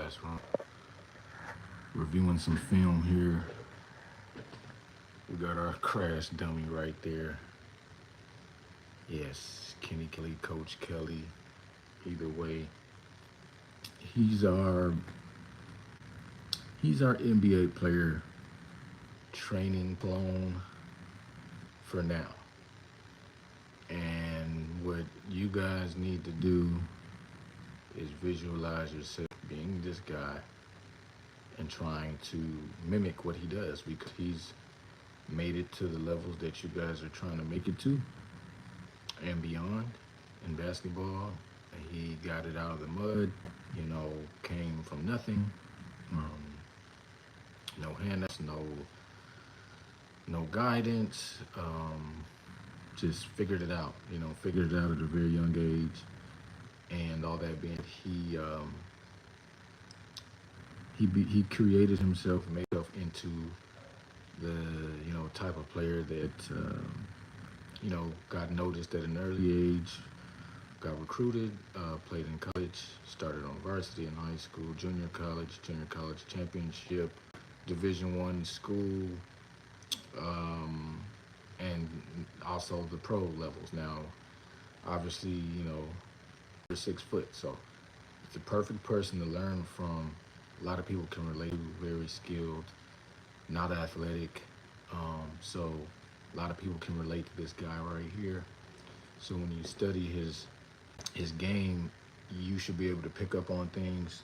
classroom, reviewing some film here. We got our crash dummy right there. Yes, Kenny Kelly, Coach Kelly. Either way, he's our he's our NBA player training clone for now. And what you guys need to do is visualize yourself being this guy and trying to mimic what he does because he's made it to the levels that you guys are trying to make it to and beyond in basketball. He got it out of the mud, came from nothing. Um, no handouts, no guidance. Just figured it out, figured it out at a very young age. And all that being, he created himself, made himself into the type of player that got noticed at an early age, got recruited, played in college, started on varsity in high school, junior college championship, Division I school, and also the pro levels. Now, obviously, you're 6 foot, so it's a perfect person to learn from. A lot of people can relate to, very skilled, not athletic. So a lot of people can relate to this guy right here. So when you study his game, you should be able to pick up on things.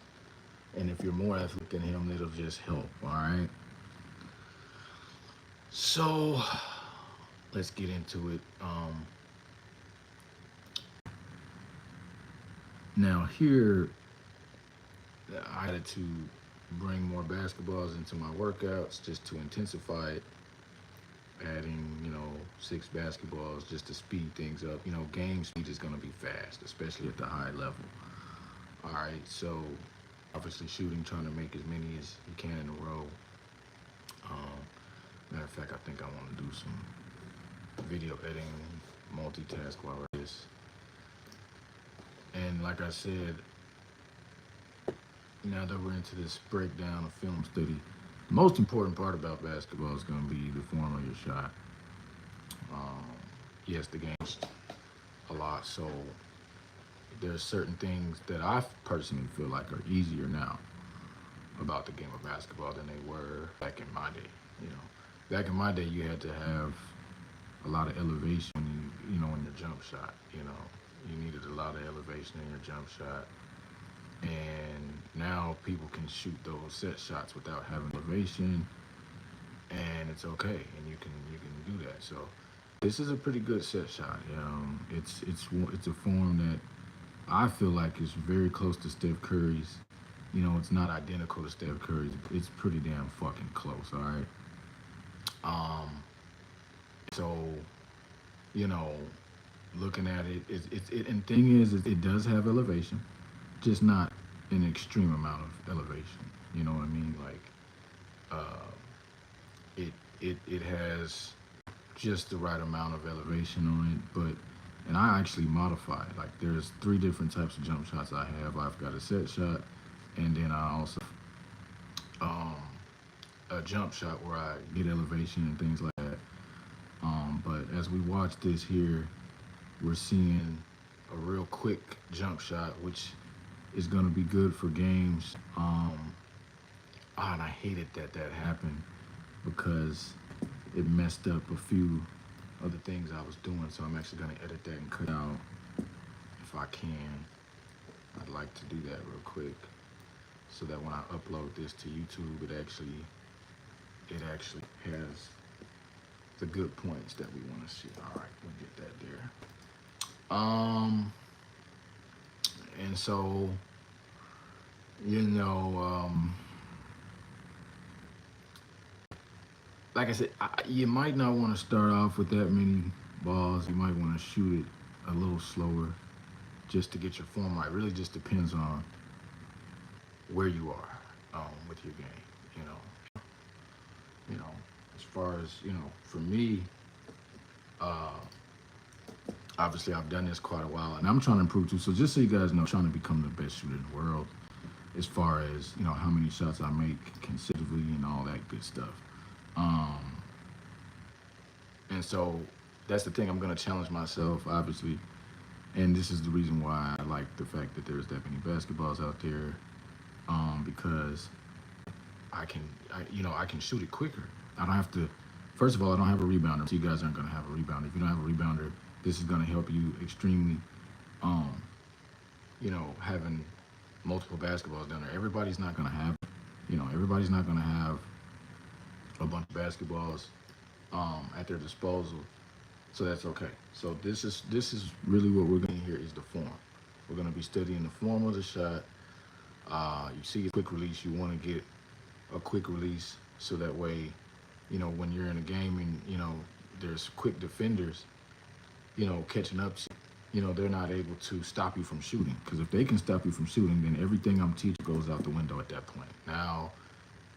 And if you're more athletic than him, it'll just help. All right. So let's get into it. Now here, I had to bring more basketballs into my workouts just to intensify it. Adding, 6 basketballs just to speed things up. Game speed is going to be fast, especially at the high level. All right, so obviously shooting, trying to make as many as you can in a row. Matter of fact, I think I want to do some video editing, multitask while I do this. And like I said, now that we're into this breakdown of film study, the most important part about basketball is going to be the form of your shot. Yes, the game's a lot, so there's certain things that I personally feel like are easier now about the game of basketball than they were back in my day. Back in my day, you had to have a lot of elevation in your jump shot. You needed a lot of elevation in your jump shot. And now people can shoot those set shots without having elevation, and it's okay, and you can do that. So this is a pretty good set shot. It's a form that I feel like is very close to Steph Curry's. It's not identical to Steph Curry's. It's pretty damn fucking close. All right. So looking at it, and thing is, it does have elevation, just not an extreme amount of elevation. You know what I mean? Like, it has just the right amount of elevation on it, and I actually modify it. Like, there's 3 different types of jump shots I have. I've got a set shot, and then I also a jump shot where I get elevation and things like that. But as we watch this here, we're seeing a real quick jump shot, which is going to be good for games. And I hated that happened because it messed up a few of the things I was doing. So I'm actually going to edit that and cut out if I can. I'd like to do that real quick so that when I upload this to YouTube, it actually has the good points that we want to see. All right, we'll get that there. And so, like I said, you might not want to start off with that many balls. You might want to shoot it a little slower just to get your form right. It really just depends on where you are with your game. As far as for me, obviously I've done this quite a while, and I'm trying to improve too. So just so you guys know, I'm trying to become the best shooter in the world. as far as, you know, how many shots I make consecutively and all that good stuff. Um, and so that's the thing. I'm gonna challenge myself, obviously, and this is the reason why I like the fact that there's that many basketballs out there, because I can shoot it quicker. I don't have to. First of all, I don't have a rebounder, so you guys aren't gonna have a rebounder. If you don't have a rebounder, this is gonna help you extremely. Um, having multiple basketballs down there. Everybody's not gonna have, everybody's not gonna have a bunch of basketballs at their disposal. So that's okay. So this is really what we're going to hear is the form. We're going to be studying the form of the shot. You see a quick release, you want to get a quick release so that way, when you're in a game and there's quick defenders, catching up. They're not able to stop you from shooting. Because if they can stop you from shooting, then everything I'm teaching goes out the window at that point. Now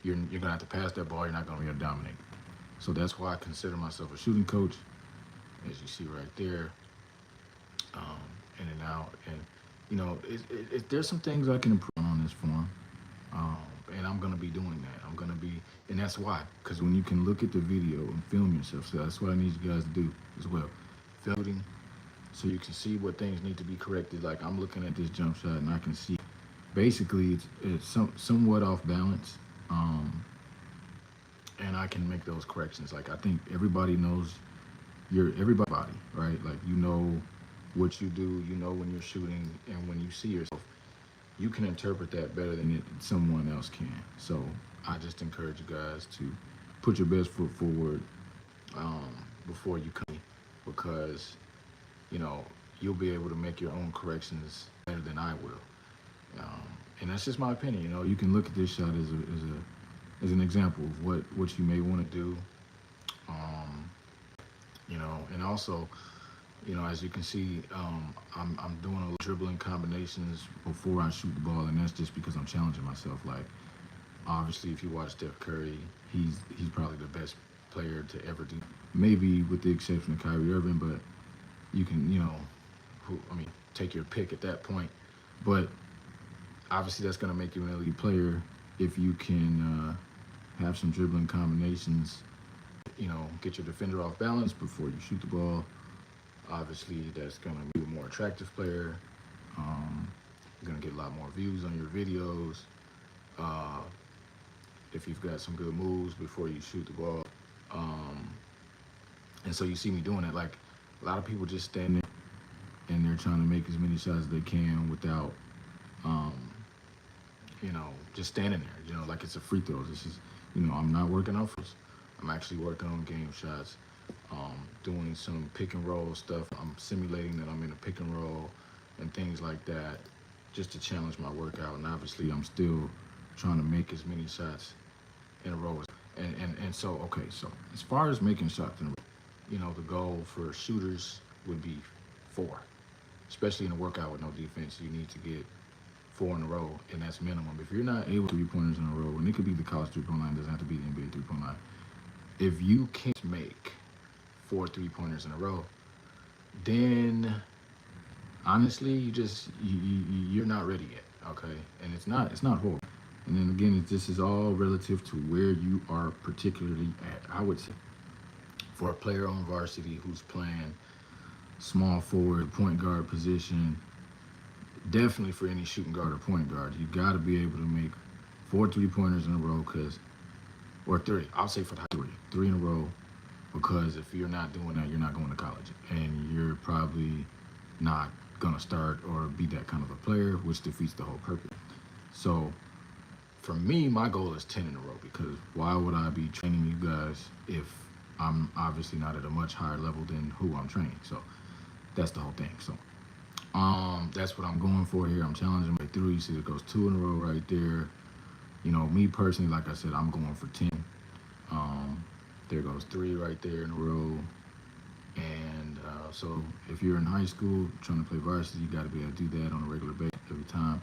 you're gonna have to pass that ball. You're not gonna be able to dominate. So that's why I consider myself a shooting coach, as you see right there, in and out. And there's some things I can improve on this form, and I'm gonna be doing that. And that's why, because when you can look at the video and film yourself, so that's what I need you guys to do as well, filming, so you can see what things need to be corrected. Like I'm looking at this jump shot and I can see, basically it's somewhat off balance, and I can make those corrections. Like I think everybody knows everybody, right? Like what you do, when you're shooting, and when you see yourself, you can interpret that better than someone else can. So I just encourage you guys to put your best foot forward before you come, because you'll be able to make your own corrections better than I will. And that's just my opinion. You can look at this shot as an example of what you may want to do. And also, as you can see, I'm doing a little dribbling combinations before I shoot the ball, and that's just because I'm challenging myself. Like, obviously, if you watch Steph Curry, he's probably the best player to ever do. Maybe with the exception of Kyrie Irving, but you can, take your pick at that point. But obviously, that's going to make you an elite player if you can have some dribbling combinations. Get your defender off balance before you shoot the ball. Obviously, that's going to be a more attractive player. You're going to get a lot more views on your videos. If you've got some good moves before you shoot the ball. And so you see me doing it. Like, a lot of people just stand there and they're trying to make as many shots as they can without, just standing there, like it's a free throw. This is, I'm not working on first. I'm actually working on game shots, doing some pick and roll stuff. I'm simulating that I'm in a pick and roll and things like that, just to challenge my workout. And obviously, I'm still trying to make as many shots in a row. And so, okay, so as far as making shots in a row, the goal for shooters would be 4, especially in a workout with no defense. You need to get 4 in a row, and that's minimum. If you're not able to 3-pointers in a row, and it could be the college 3-point line, doesn't have to be the NBA 3-point line. If you can't make 4 3-pointers in a row, then honestly, you're not ready yet, okay? And it's not horrible. And then again, this is all relative to where you are particularly at. I would say for a player on varsity who's playing small forward, point guard position, definitely for any shooting guard or point guard, you got to be able to make 4 3-pointers in a row, or 3. I'll say for the 3 in a row, because if you're not doing that, you're not going to college, and you're probably not gonna start or be that kind of a player, which defeats the whole purpose. So for me, my goal is 10 in a row, because why would I be training you guys if I'm obviously not at a much higher level than who I'm training? So that's the whole thing. So that's what I'm going for here. I'm challenging my 3. You see it goes 2 in a row right there. Me personally, like I said, I'm going for 10. There goes 3 right there in a row. And so if you're in high school trying to play varsity, you got to be able to do that on a regular basis every time.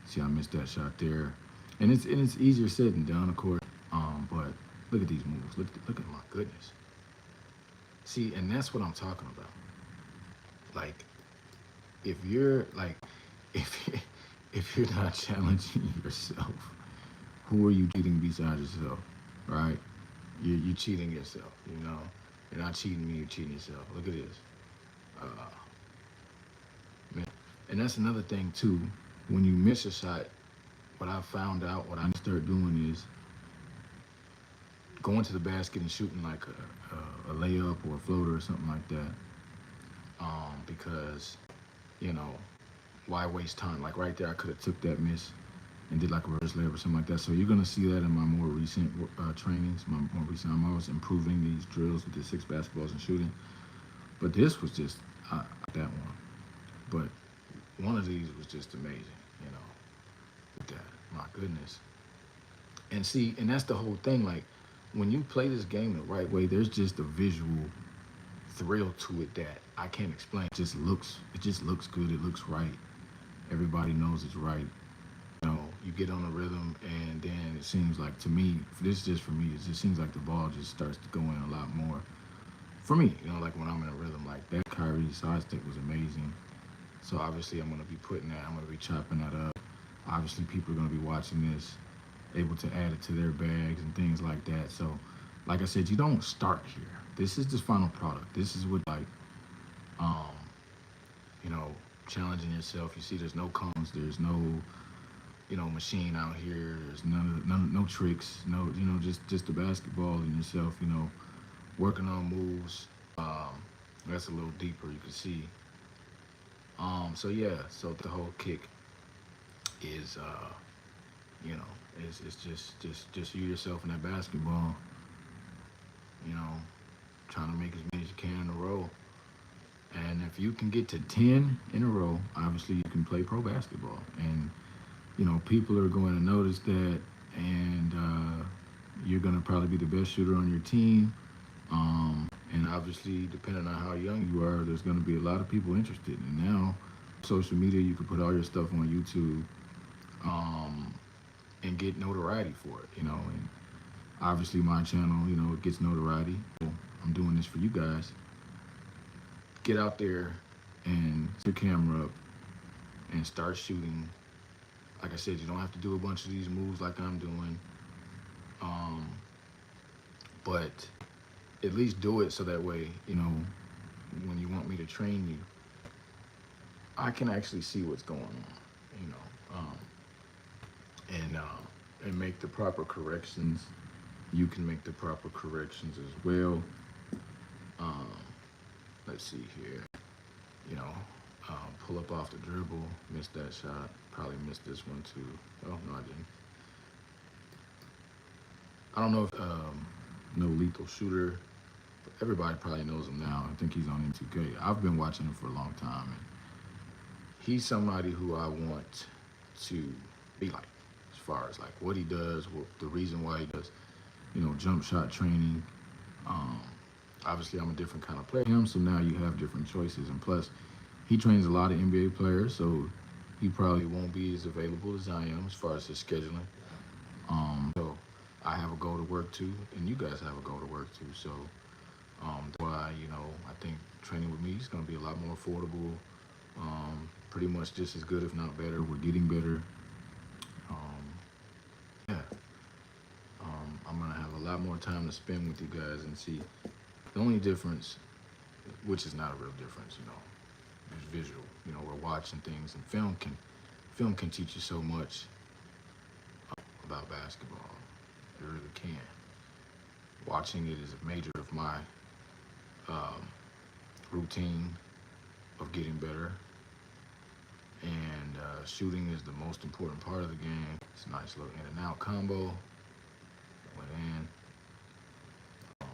See, I missed that shot there. And it's easier said than done, of course. But look at these moves. Look at my goodness. See, and that's what I'm talking about. Like, if if you're not challenging yourself, who are you cheating besides yourself, right? You're cheating yourself, you know. You're not cheating me, you're cheating yourself. Look at this. Uh, man. And that's another thing, too. When you miss a shot, what I found out, what I start doing is going to the basket and shooting like a layup or a floater or something like that. Because, you know, why waste time? Like right there, I could have took that miss and did like a reverse layup or something like that. So you're gonna see that in my more recent trainings. My more recent, I'm always improving these drills with the 6 basketballs and shooting. But this was just that one. But one of these was just amazing, you know. With that, my goodness. And see, and that's the whole thing. Like when you play this game the right way, there's just a visual thrill to it that I can't explain. It just looks good. It looks right. Everybody knows it's right. You know, you get on a rhythm, and then it seems like, to me, this is just for me, it just seems like the ball just starts to go in a lot more. For me, you know, like when I'm in a rhythm, like that Kyrie side step was amazing. So obviously I'm gonna be putting that, I'm gonna be chopping that up. Obviously people are gonna be watching this, able to add it to their bags and things like that. So, like I said, you don't start here. This is the final product. This is what um, you know, challenging yourself. You see, there's no cones, there's no, you know, machine out here. There's no tricks, just the basketball and yourself. You know, working on moves. That's a little deeper. You can see. So yeah, so the whole kick is, you know, it's just you yourself in that basketball. You know, trying to make as many as you can in a row. And if you can get to 10 in a row, obviously you can play pro basketball. And, you know, people are going to notice that, and you're going to probably be the best shooter on your team. And obviously, depending on how young you are, there's going to be a lot of people interested. And now, social media, you can put all your stuff on YouTube, and get notoriety for it, you know. And obviously, my channel, you know, it gets notoriety. I'm doing this for you guys. Get out there and set your camera up and start shooting. Like I said, you don't have to do a bunch of these moves like I'm doing, um, but at least do it so that way, you know, when you want me to train you, I can actually see what's going on, you know, and make the proper corrections. You can make the proper corrections as well. Um, let's see here, you know, pull up off the dribble, missed that shot, probably missed this one too. Oh, no, I didn't. I don't know if, No Lethal Shooter, but everybody probably knows him now. I think he's on M2K. I've been watching him for a long time, and he's somebody who I want to be like, as far as like what he does, the reason why he does, you know, jump shot training. Um, Obviously, I'm a different kind of player than him, so now you have different choices. And plus, he trains a lot of NBA players, so he probably won't be as available as I am as far as his scheduling. So I have a goal to work to, and you guys have a goal to work to. So that's why, you know, I think training with me is going to be a lot more affordable. Pretty much just as good, if not better. We're getting better. Um, yeah, I'm going to have a lot more time to spend with you guys and see. The only difference, which is not a real difference, you know, is visual. You know, we're watching things, and film can teach you so much about basketball. It really can. Watching it is a major of my um, routine of getting better, and shooting is the most important part of the game. It's a nice little in and out combo. Went in. Um,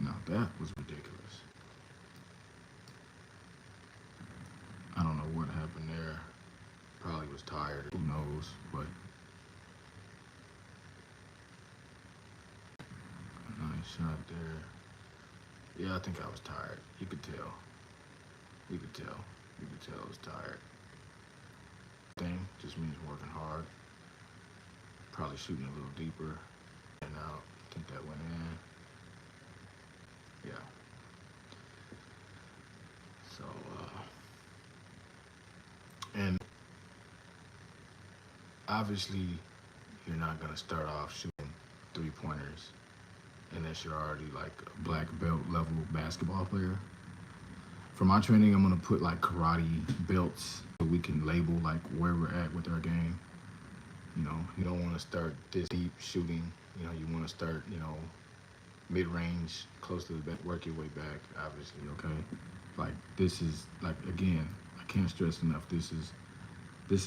Now that was ridiculous. I don't know what happened there. Probably was tired. Who knows? But nice shot there. Yeah, I think I was tired. You could tell. You could tell. You could tell I was tired. Thing. just means working hard, probably shooting a little deeper and out. I think that went in. Yeah. So, and obviously, you're not gonna start off shooting 3-pointers unless you're already like a black belt level basketball player. For my training, I'm gonna put like karate belts so we can label like where we're at with our game. You know, you don't want to start this deep shooting. You know, you want to start, you know, mid-range, close to the back, work your way back, obviously, okay? Like, this is, like, again, I can't stress enough, this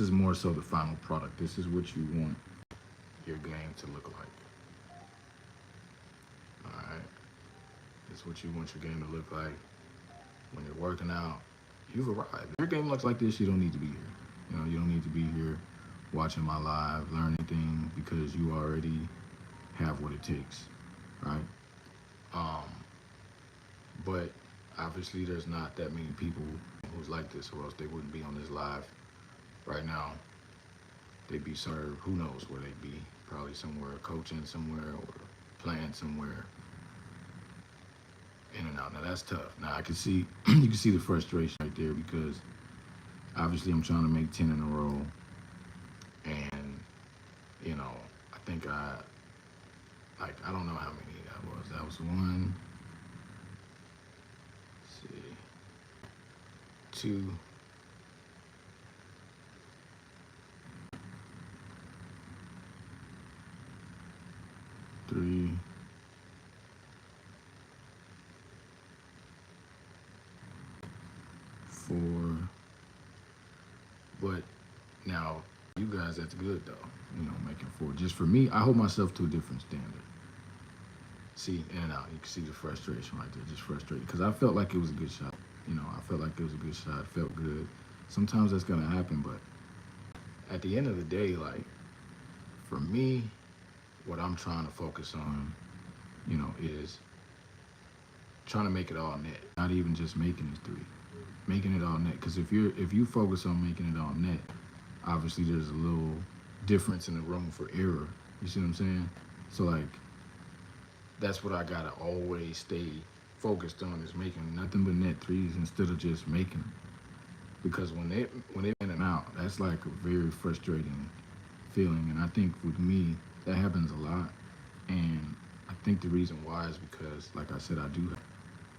is more so the final product. This is what you want your game to look like, all right? This is what you want your game to look like when you're working out. You've arrived. If your game looks like this, you don't need to be here. You know, you don't need to be here watching my live, learning anything, because you already have what it takes, right? But obviously there's not that many people who's like this, or else they wouldn't be on this live right now. They'd be somewhere, who knows where they'd be, probably somewhere coaching somewhere or playing somewhere, in and out. Now that's tough. Now I can see, you can see the frustration right there, because obviously I'm trying to make 10 in a row, and you know, I think I don't know how many that was. That was one, let's see, two, three, four. But now, you guys, that's good though, you know, making 4. Just for me, I hold myself to a different standard. See, in and out, you can see the frustration right there, just frustrated. Because I felt like it was a good shot. You know, I felt like it was a good shot, felt good. Sometimes that's gonna happen, but at the end of the day, like, for me, what I'm trying to focus on, you know, is trying to make it all net. Not even just making this 3. Making it all net. Because if you focus on making it all net, obviously there's a little difference in the room for error. You see what I'm saying? So like, that's what I gotta always stay focused on, is making nothing but net 3s instead of just making them. Because when they in and out, that's like a very frustrating feeling. And I think with me, that happens a lot. And I think the reason why is because, like I said, I do have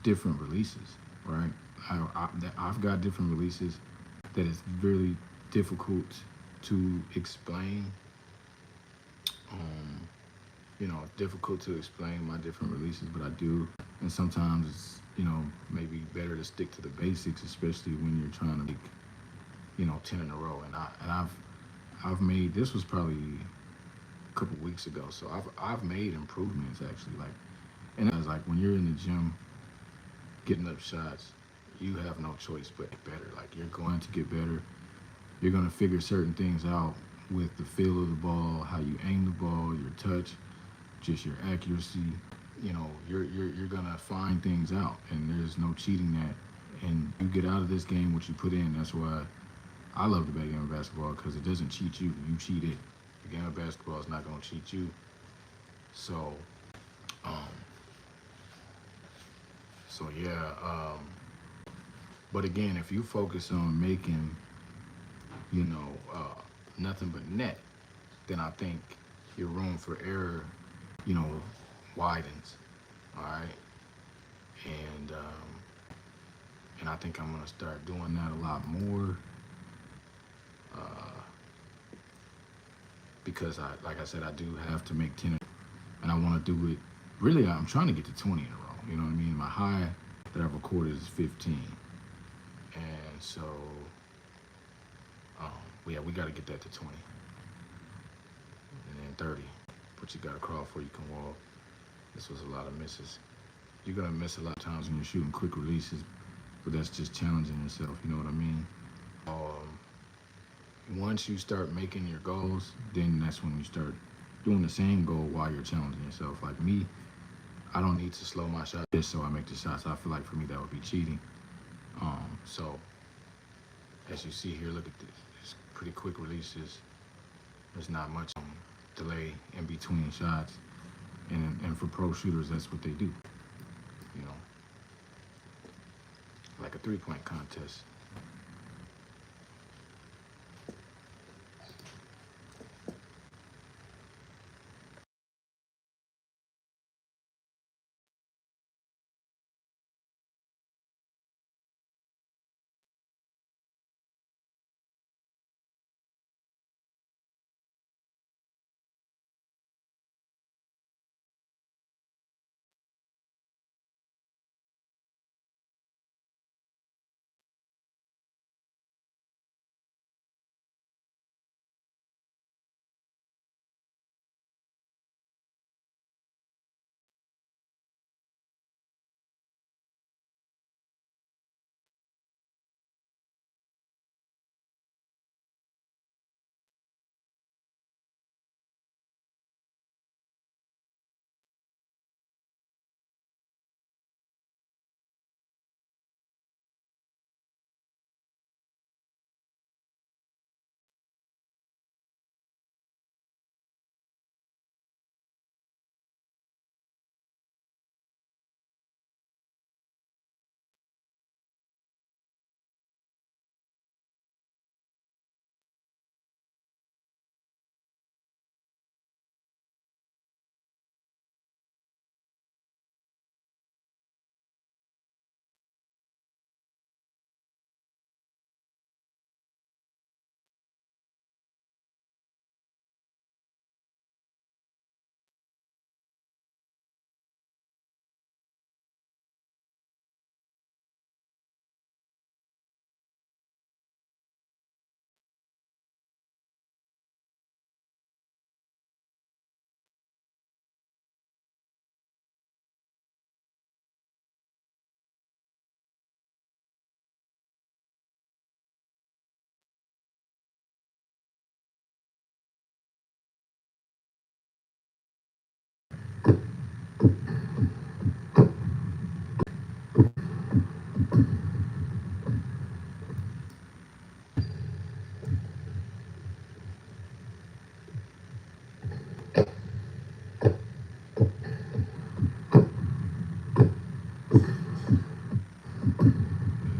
different releases, right? I've got different releases that is really difficult to explain. You know, it's difficult to explain my different releases, but I do. And sometimes it's, you know, maybe better to stick to the basics, especially when you're trying to make, you know, 10 in a row. And I've made, this was probably a couple weeks ago, so I've made improvements actually. Like, and it's like when you're in the gym getting up shots, you have no choice but get better. Like, you're going to get better. You're going to figure certain things out with the feel of the ball, how you aim the ball, your touch, just your accuracy. You know, you're gonna find things out, and there's no cheating that. And you get out of this game what you put in. That's why I love the game of basketball, because it doesn't cheat you. You cheat it. The game of basketball is not gonna cheat you. So, yeah. But again, if you focus on making, you know, nothing but net, then I think your room for error, you know, widens. All right. And I think I'm gonna start doing that a lot more, because like I said, I do have to make 10, and I want to do it. Really, I'm trying to get to 20 in a row. You know what I mean? My high that I've recorded is 15, and so yeah, we got to get that to 20, and then 30. But you got to crawl before you can walk. This was a lot of misses. You're gonna miss a lot of times when you're shooting quick releases, but that's just challenging yourself. You know what I mean? Once you start making your goals, then that's when you start doing the same goal while you're challenging yourself. Like me, I don't need to slow my shot just so I make the shots. I feel like for me that would be cheating. So as you see here, look at this. It's pretty quick releases. There's not much delay in between shots, and for pro shooters, that's what they do. You know, like a three-point contest.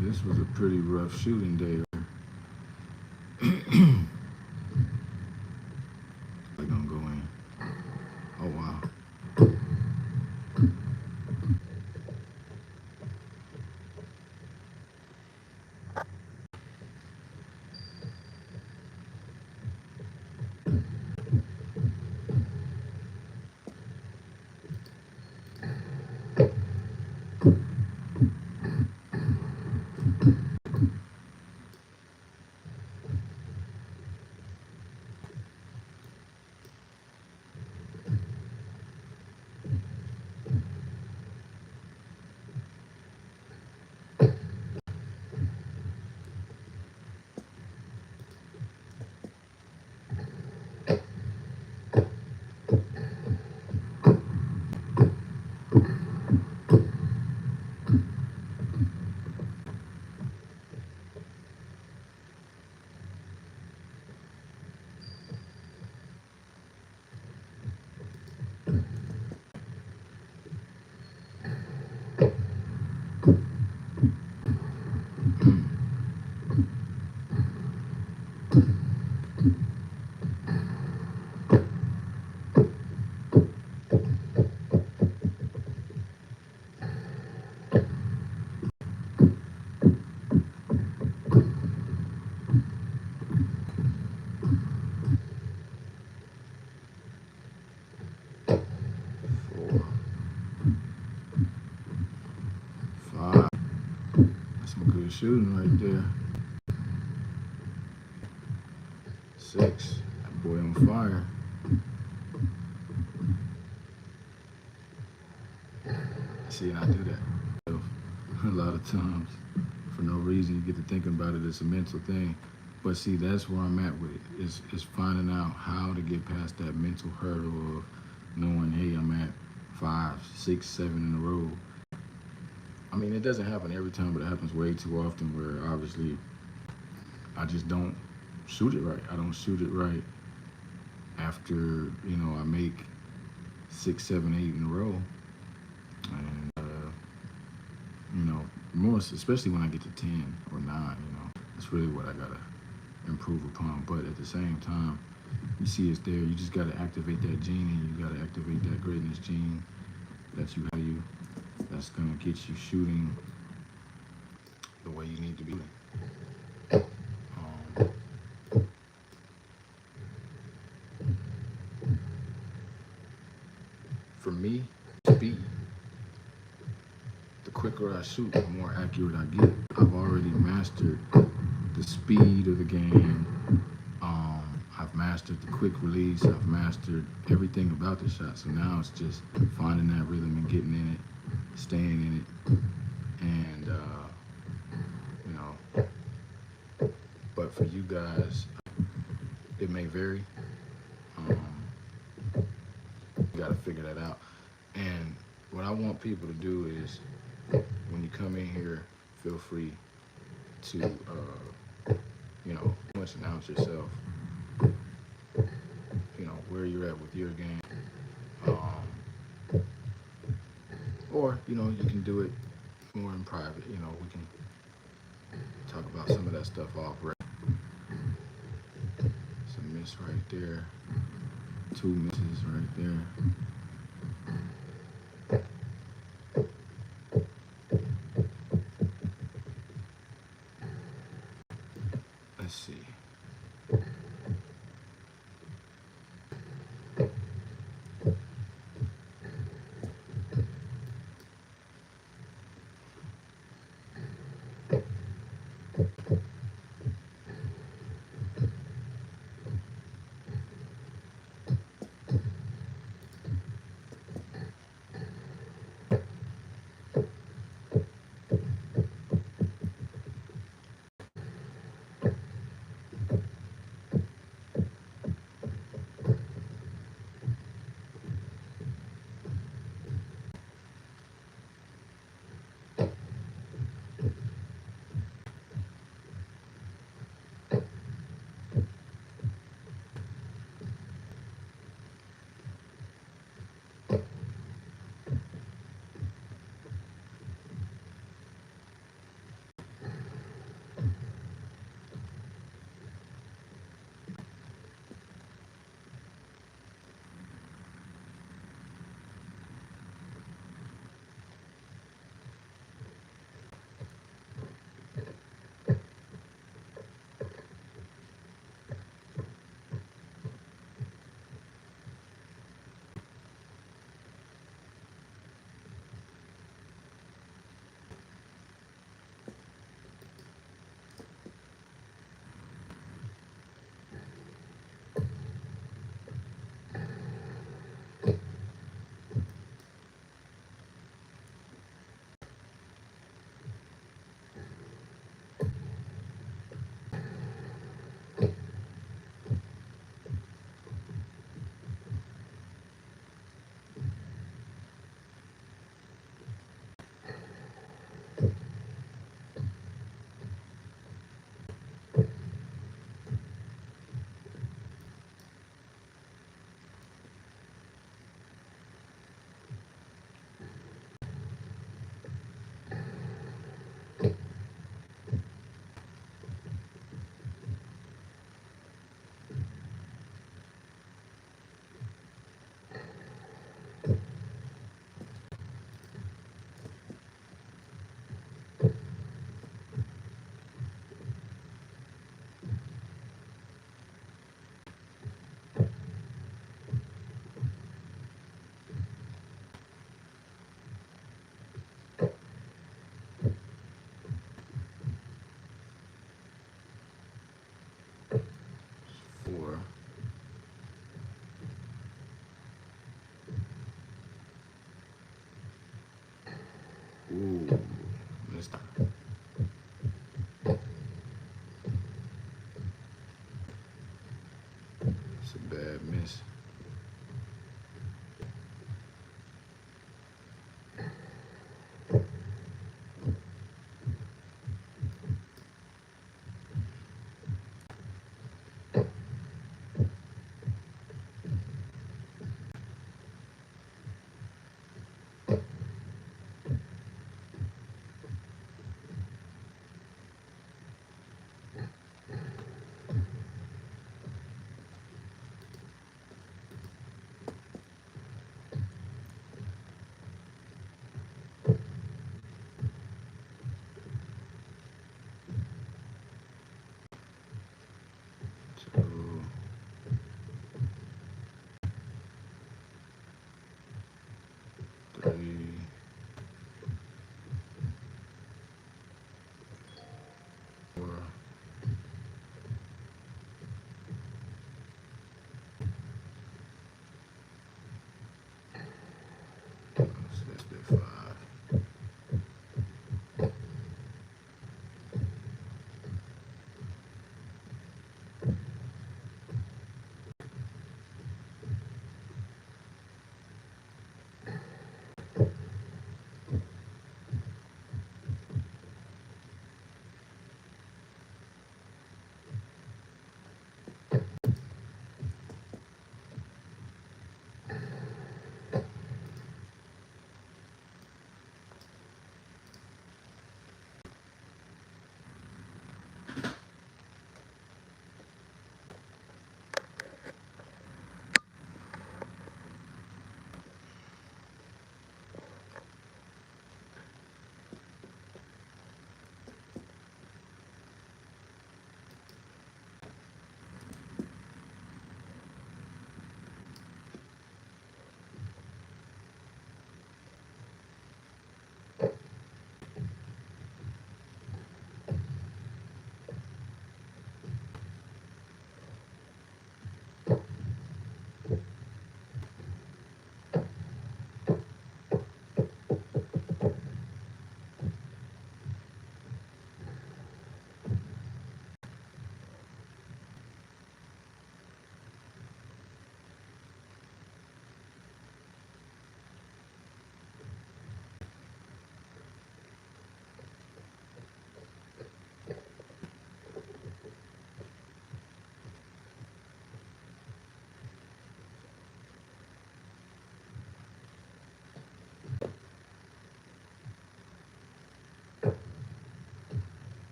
This was a pretty rough shooting day. They're gonna go in. Oh wow. Four, five. That's some good shooting right there. 6. That boy on fire. See, and I do that a lot of times for no reason. You get to thinking about it. It's a mental thing. But see, that's where I'm at with it. Is finding out how to get past that mental hurdle of knowing, hey, I'm at 5, 6, 7 in a row. I mean, it doesn't happen every time, but it happens way too often where obviously I just don't shoot it right. I don't shoot it right after, I make 6, 7, 8 in a row. And, more, especially when I get to 10 or 9, that's really what I got to improve upon. But at the same time, you see it's there. You just got to activate that gene, and you got to activate that greatness gene that you value. That's going to get you shooting the way you need to be. Um, for me, speed. The quicker I shoot, the more accurate I get. I've already mastered the speed of the game. I've mastered the quick release. I've mastered everything about the shot. So now it's just finding that rhythm and getting in it, staying in it, and But for you guys, it may vary. You got to figure that out. And what I want people to do is, when you come in here, feel free to, much announce yourself, where you're at with your game. Or, you can do it more in private. We can talk about some of that stuff off. It's a miss right there. 2 misses right there. Let's see. Four. Ooh, missed. It's a bad miss. So that's bit 5.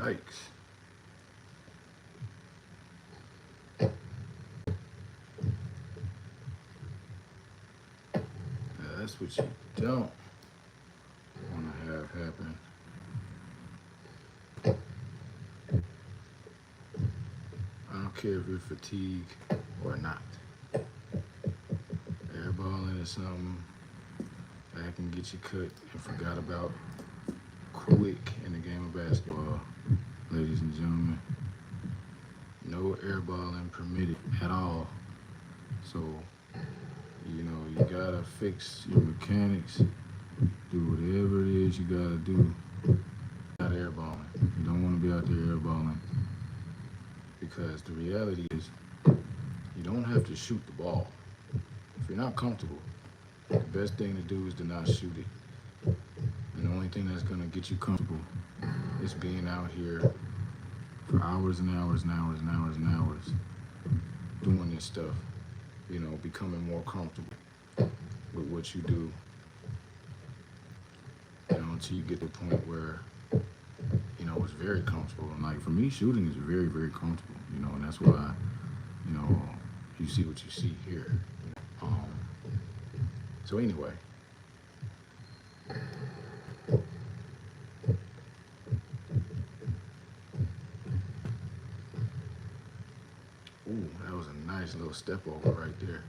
Yikes. That's what you don't want to have happen. I don't care if you're fatigued or not. Airballing is something that can get you cut and forgot about quick in the game of basketball, ladies and gentlemen. No airballing permitted at all. So, you gotta fix your mechanics, do whatever it is you gotta do. Not airballing. You don't want to be out there airballing because the reality is you don't have to shoot the ball. If you're not comfortable, the best thing to do is to not shoot it. And the only thing that's gonna get you comfortable is being out here for hours and hours and hours and hours and hours doing this stuff, becoming more comfortable with what you do, until you get to the point where, it's very comfortable. And like for me, shooting is very, very comfortable, and that's why you know, you see what you see here. Um, so anyway, ooh, that was a nice little step over right there.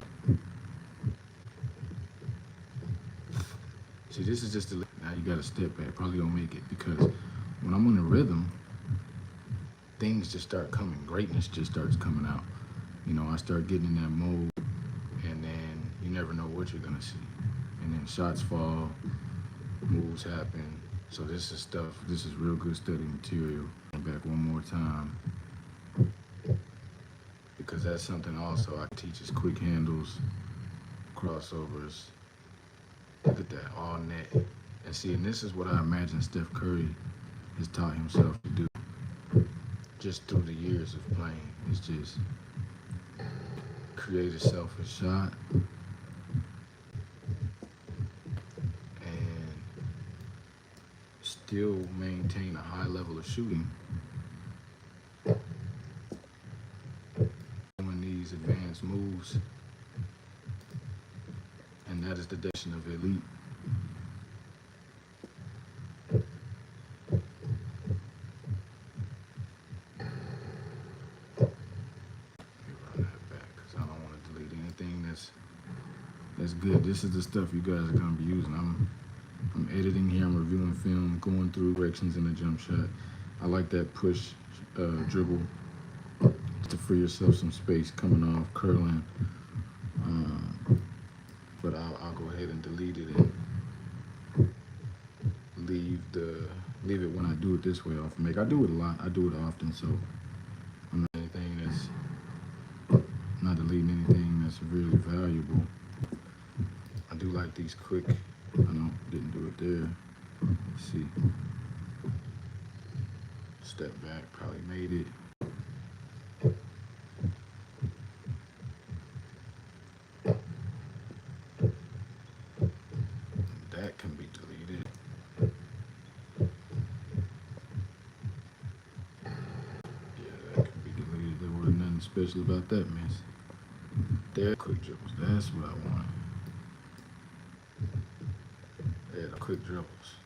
See, this is just the now you got to step back. Probably don't make it because when I'm on the rhythm, things just start coming. Greatness just starts coming out. You know, I start getting in that mode, and then you never know what you're gonna see. And then shots fall, moves happen. So this is stuff. This is real good study material. And back one more time because that's something also I teach is quick handles, crossovers. Look at that, all net. And see, and this is what I imagine Steph Curry has taught himself to do just through the years of playing. It's just create a selfish shot and still maintain a high level of shooting doing these advanced moves. And that is the definition of elite. That's good. This is the stuff you guys are gonna be using. I'm editing here. I'm reviewing film, going through corrections in the jump shot. I like that push dribble to free yourself some space coming off, curling. But I'll go ahead and delete it and leave it when I do it this way off make. I do it a lot. I do it often, so I'm not deleting anything that's really valuable. I do like these quick. I know, didn't do it there. Let's see. Step back, probably made it. That can be deleted. Yeah, that can be deleted. There wasn't nothing special about that mess. There, quick dribbles. That's what I want. Yeah, the quick dribbles.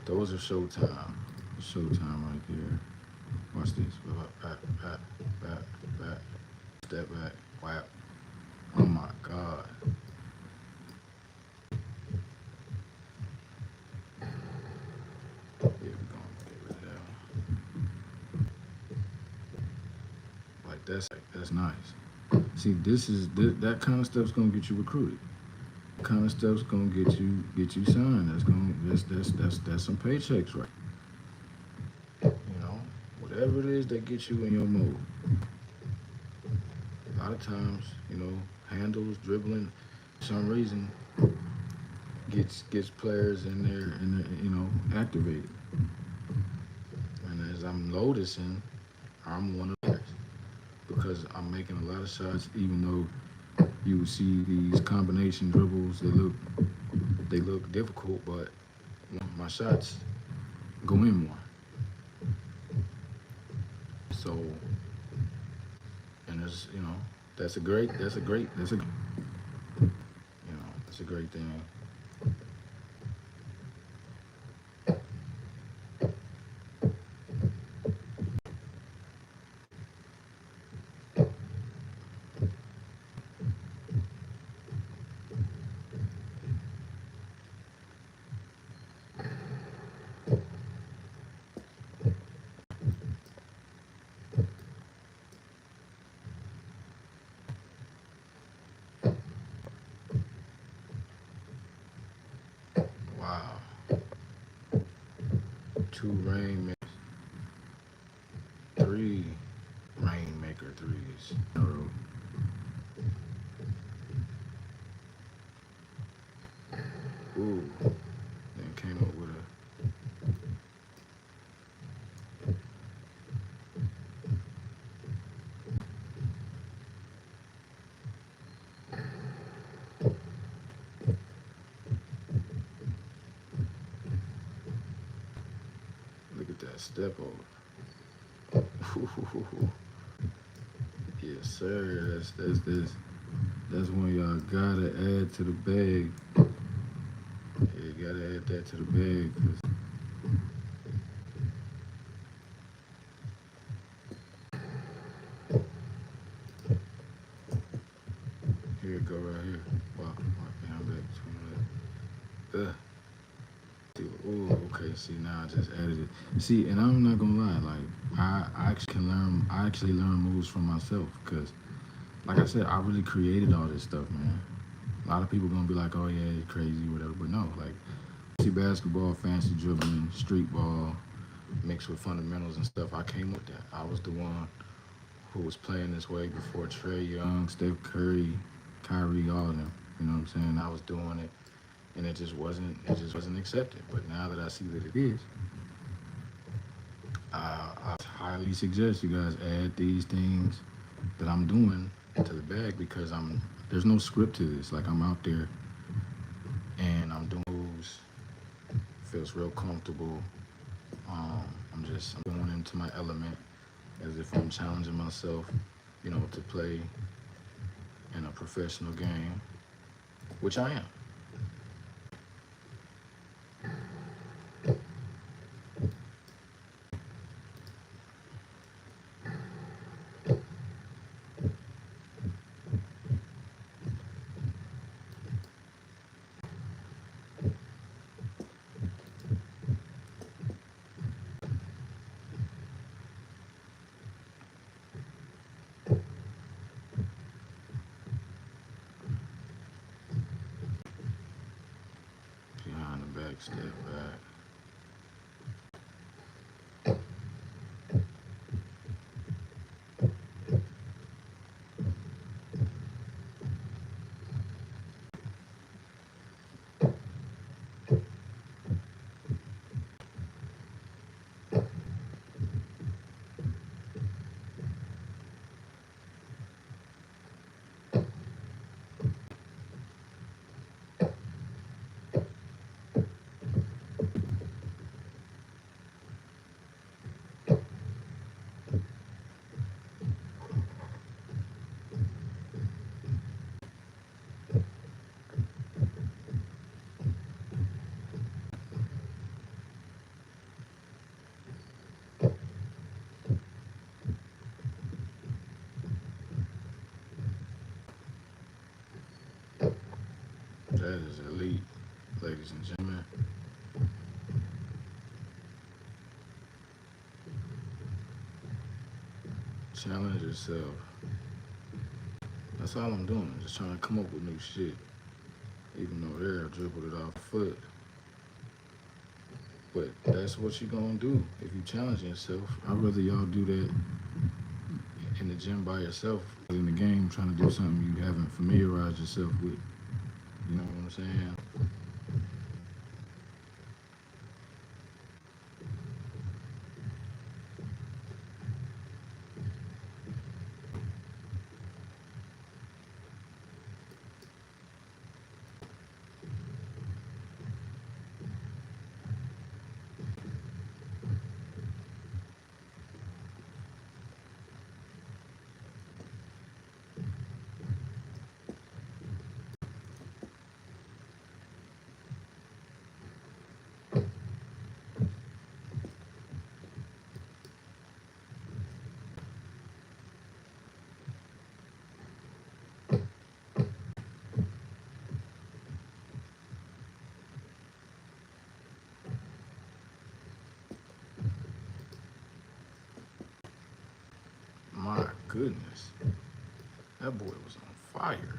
Those are showtime. Showtime right there. Watch this. Back. Step back. Whap. Oh my God. Yeah, we're gonna get rid of that one. Like that's nice. See, that kind of stuff's gonna get you recruited. That kind of stuff's gonna get you signed. That's some paychecks, right? You know, whatever it is that gets you in your mode. A lot of times, you know, handles, dribbling, for some reason, gets players in there and you know activated. And as I'm noticing, I'm one of those because I'm making a lot of shots, even though you see these combination dribbles. They look difficult, but my shots go in more. So, and there's you know that's a great it's a great thing. Wow, 2 rainmakers, 3 rainmaker threes in a row. Ooh, then came up with look at that step over. Yes, sir. That's when y'all gotta add to the bag. Yeah, you gotta add that to the bag. 'Cause here it go right here. Wow, I'm back between that. Oh, okay. See, now I just added it. See, and I'm not gonna lie. Like, I actually can learn. I actually learn moves from myself because, like I said, I really created all this stuff, man. A lot of people gonna be like, "Oh yeah, you're crazy, whatever." But no, like, see, basketball, fancy dribbling, street ball, mixed with fundamentals and stuff. I came with that. I was the one who was playing this way before Trey Young, Steph Curry, Kyrie, all of them. You know what I'm saying? I was doing it, and it just wasn't accepted. But now that I see that it is, I highly suggest you guys add these things that I'm doing to the bag because there's no script to this. Like I'm out there and I'm doing moves, feels real comfortable. I'm going into my element as if I'm challenging myself, to play in a professional game, which I am. Behind the back, step back. That is elite, ladies and gentlemen. Challenge yourself. That's all I'm doing. Just trying to come up with new shit. Even though Air dribbled it off foot. But that's what you're gonna do if you challenge yourself. I'd rather y'all do that in the gym by yourself than in the game trying to do something you haven't familiarized yourself with. You know what I'm saying? My goodness. That boy was on fire.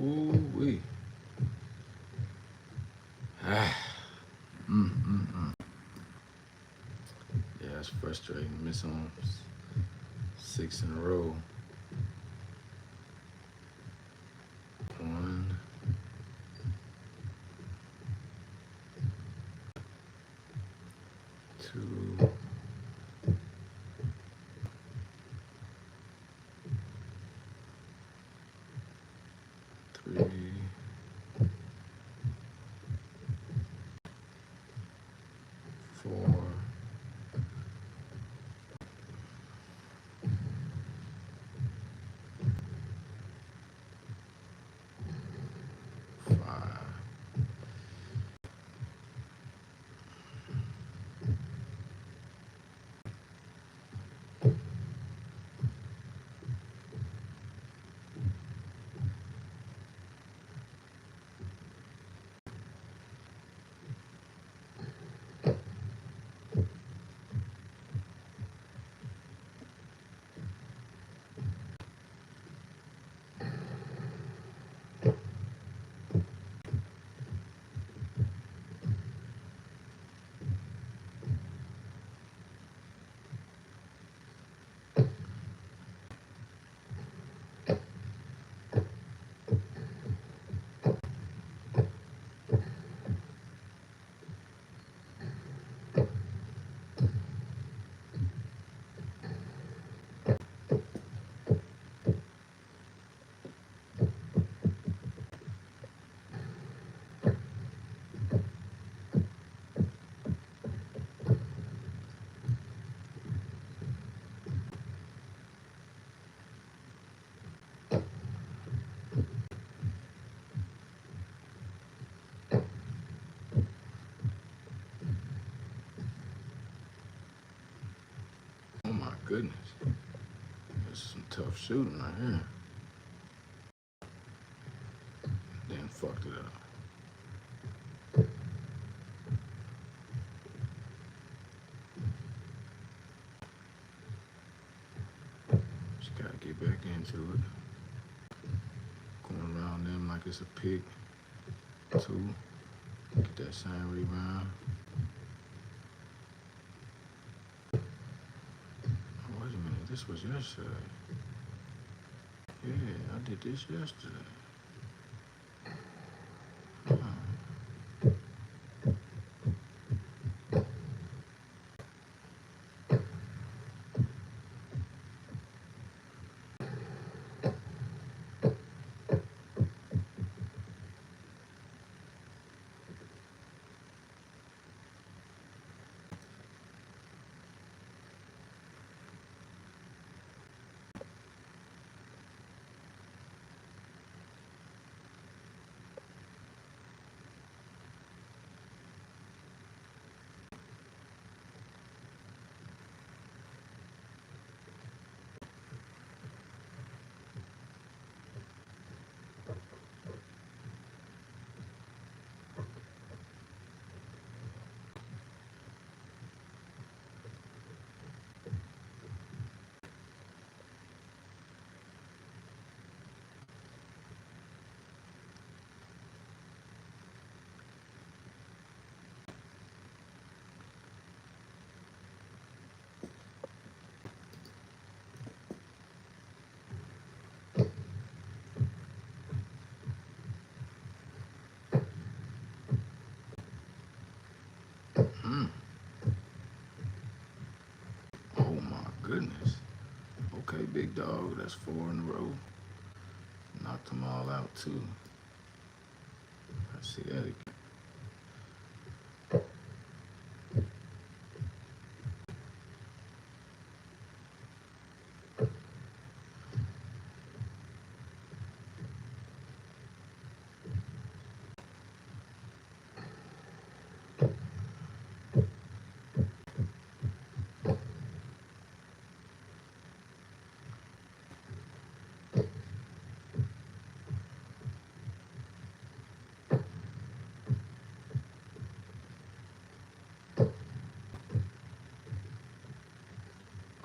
Ooh wee. Ah. Yeah, it's frustrating. Miss on 6 in a row. One, two, three, four, five. Oh my goodness. This is some tough shooting right here. Then fucked it up. Just gotta get back into it. Going around them like it's a pick. Two. Get that same rebound. Oh, wait a minute. This was yesterday. Yeah, I did this yesterday. Oh my goodness. Okay, big dog. That's 4 in a row. Knocked them all out too. I see that again.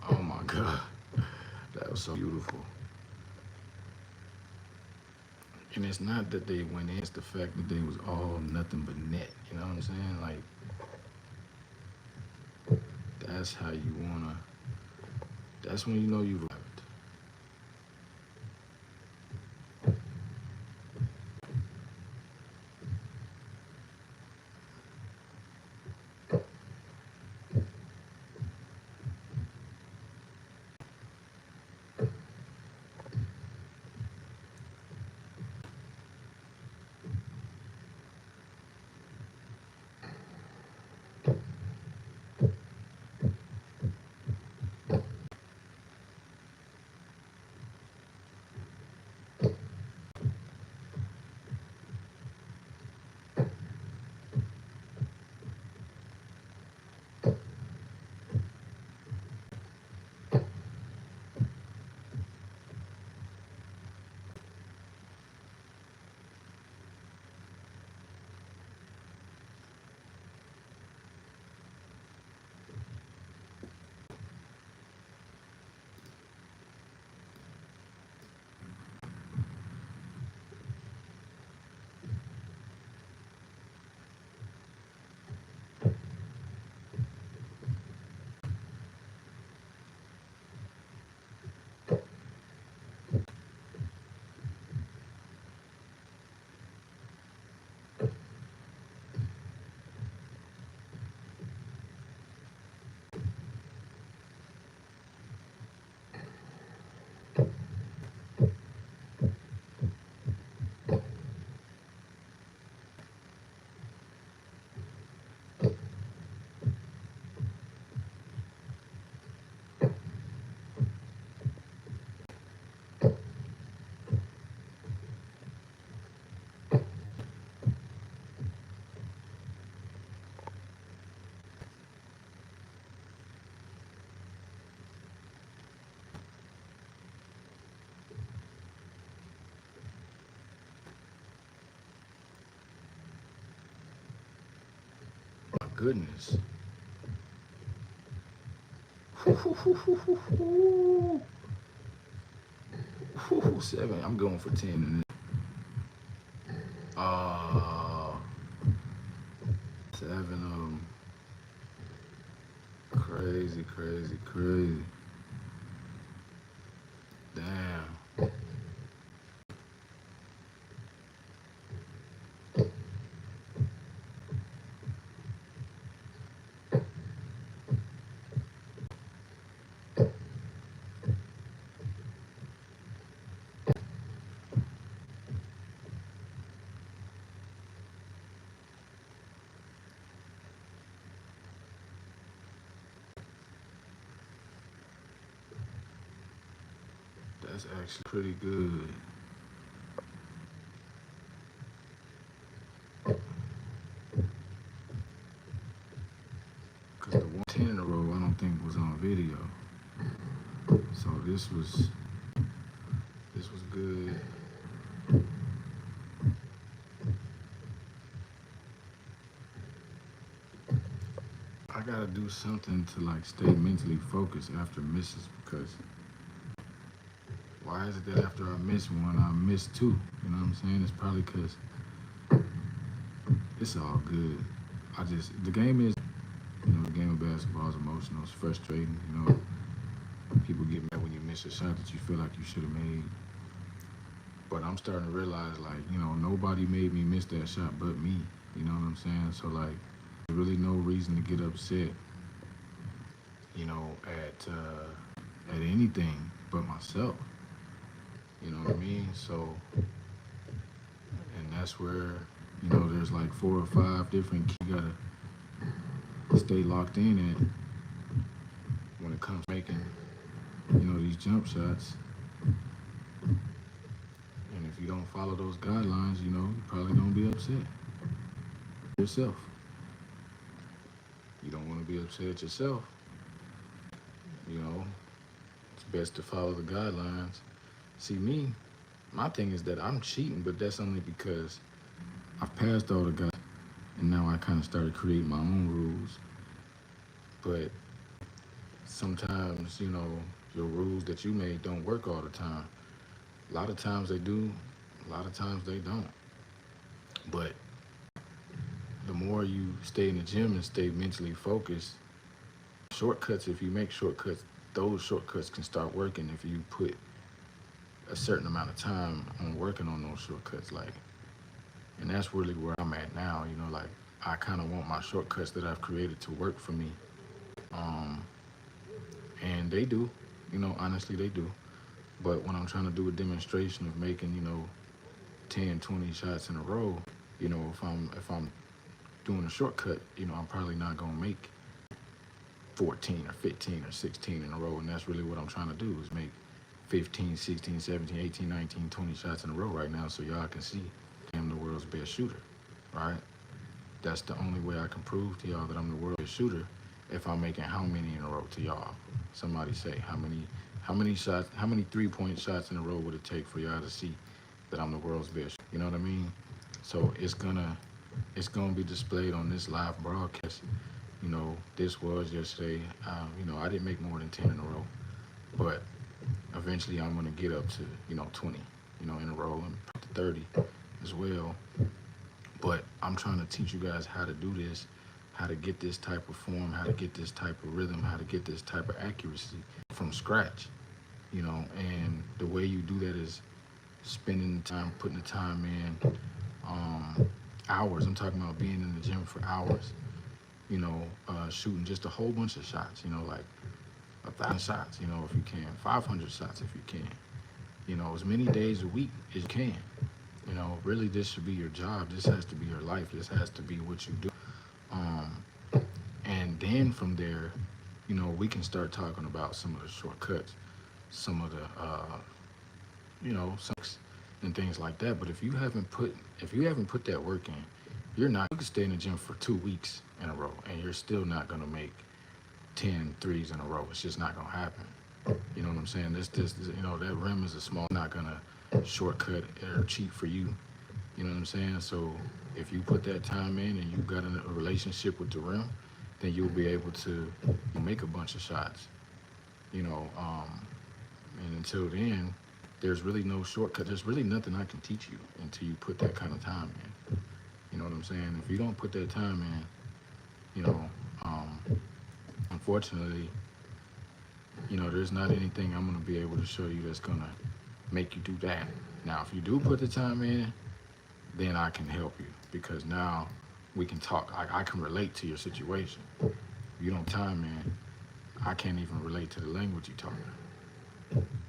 Oh my God. That was so beautiful. And it's not that they went in, it's the fact that they was all nothing but net. You know what I'm saying? Like, that's how you wanna, that's when you know you've arrived. My goodness. 7. I'm going for 10 in this. Uh, 7 of them. Crazy, crazy, crazy. Damn. That's actually pretty good. Because the 10 in a row, I don't think was on video. So this was good. I gotta do something to like stay mentally focused after misses, because why is it that after I miss one, I miss two? You know what I'm saying? It's probably because it's all good. The game is, the game of basketball is emotional. It's frustrating. People get mad when you miss a shot that you feel like you should have made. But I'm starting to realize, like, nobody made me miss that shot but me. You know what I'm saying? So, like, there's really no reason to get upset, at anything but myself. You know what I mean? So, and that's where, there's like 4 or 5 different keys you gotta stay locked in at when it comes to making, these jump shots. And if you don't follow those guidelines, you probably don't be upset yourself. You don't want to be upset at yourself. It's best to follow the guidelines. See, my thing is that I'm cheating, but that's only because I've passed all the guys, and now I kind of started creating my own rules. But sometimes, your rules that you made don't work all the time. A lot of times they do. A lot of times they don't. But the more you stay in the gym and stay mentally focused, shortcuts, if you make shortcuts, those shortcuts can start working if you put a certain amount of time on working on those shortcuts. Like, and that's really where I'm at now. You know, like I kind of want my shortcuts that I've created to work for me. Um, and they do, you know, honestly they do. But when I'm trying to do a demonstration of making, you know, 10, 20 shots in a row, you know, if I'm doing a shortcut, you know, I'm probably not gonna make 14 or 15 or 16 in a row. And that's really what I'm trying to do, is make 15, 16, 17, 18, 19, 20 shots in a row right now, so y'all can see I'm the world's best shooter, right? That's the only way I can prove to y'all that I'm the world's best shooter, if I'm making how many in a row to y'all? Somebody say, how many shots, how many 3-point shots in a row would it take for y'all to see that I'm the world's best? You know what I mean? So it's gonna be displayed on this live broadcast. You know, this was yesterday. You know, I didn't make more than 10 in a row, but eventually I'm gonna get up to, you know, 20, you know, in a row, and to 30 as well. But I'm trying to teach you guys how to do this, how to get this type of form, how to get this type of rhythm, how to get this type of accuracy from scratch, you know. And the way you do that is spending the time, putting the time in, hours. I'm talking about being in the gym for hours, you know, shooting just a whole bunch of shots, you know, like 1,000 shots, you know, if you can, 500 shots if you can, you know, as many days a week as you can. You know, really, this should be your job. This has to be your life. This has to be what you do. Um, and then from there, you know, we can start talking about some of the shortcuts, some of the, you know, and things like that. But if you haven't put that work in, you're not. You can stay in the gym for 2 weeks in a row, and you're still not gonna make 10 threes in a row. It's just not gonna happen. You know what I'm saying? This, you know, that rim is a small, not gonna shortcut or cheat for you. You know what I'm saying? So if you put that time in and you got a relationship with the rim, then you'll be able to make a bunch of shots. You know, and until then, there's really no shortcut. There's really nothing I can teach you until you put that kind of time in. You know what I'm saying? If you don't put that time in, you know, unfortunately, you know, there's not anything I'm gonna be able to show you that's gonna make you do that. Now, if you do put the time in, then I can help you, because now we can talk. I can relate to your situation. If you don't time in, I can't even relate to the language you're talking.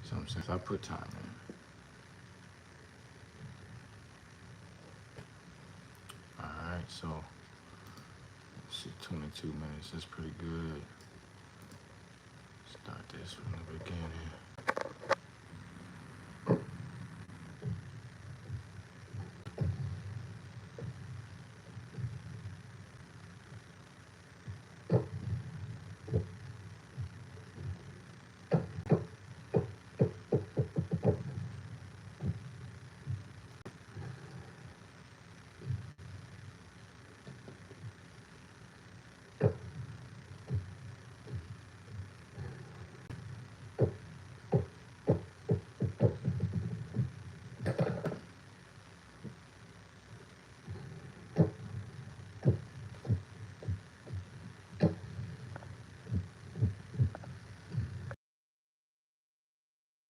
So I'm saying, if I put time in. All right, so let's see, 22 minutes. That's pretty good. Start this from the beginning.